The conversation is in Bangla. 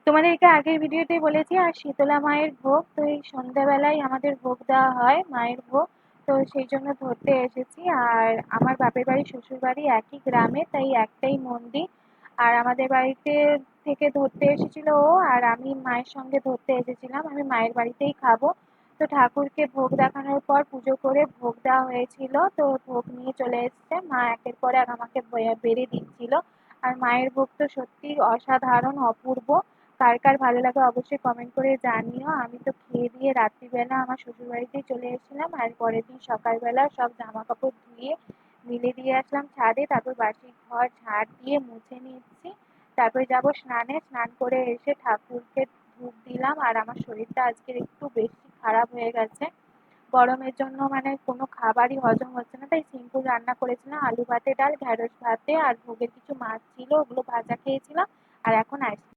তোমাদেরকে আগের ভিডিওতে বলেছি আর শীতলা মায়ের ভোগ, তো এই সন্ধ্যাবেলায় আমাদের ভোগ দেওয়া হয় মায়ের ভোগ। তো সেই জন্য ধরতে এসেছি। আর আমার বাপের বাড়ি শ্বশুর বাড়ি একই গ্রামে, তাই একটাই মন্দির। আর আমাদের বাড়িতে থেকে ধরতে এসেছিল ও, আর আমি মায়ের সঙ্গে ধরতে এসেছিলাম। আমি মায়ের বাড়িতেই খাবো। তো ঠাকুরকে ভোগ দেখানোর পর পুজো করে ভোগ দেওয়া হয়েছিল, তো ভোগ নিয়ে চলে এসছে মা, একের পর এক আমাকে বেড়ে দিচ্ছিল। আর মায়ের ভোগ তো সত্যি অসাধারণ, অপূর্ব। কার কার ভালো লাগে অবশ্যই কমেন্ট করে জানিও। আমি তো খেয়ে দিয়ে রাত্রিবেলা আমার শ্বশুরবাড়িতেই চলে এসেছিলাম, আর পরের দিন সকালবেলা সব জামা কাপড় ধুয়ে মিলে দিয়ে আসলাম ছাদে, তারপর বাসি ঘর ঝাড় দিয়ে মুছে নিচ্ছি। তারপরে যাব স্নানে, স্নান করে এসে ঠাকুরকে ধূপ দিলাম। আর আমার শরীরটা আজকের একটু বেশি খারাপ হয়ে গেছে, গরমের জন্য মানে কোনো খাবারই হজম হচ্ছে না, তাই সিম্পল রান্না করেছিলাম, আলু ভাতে ডাল, ঢেঁড়স ভাতে, আর ভোগের কিছু মাছ ছিল ওগুলো ভাজা খেয়েছিলাম। আর এখন আইসক্রিম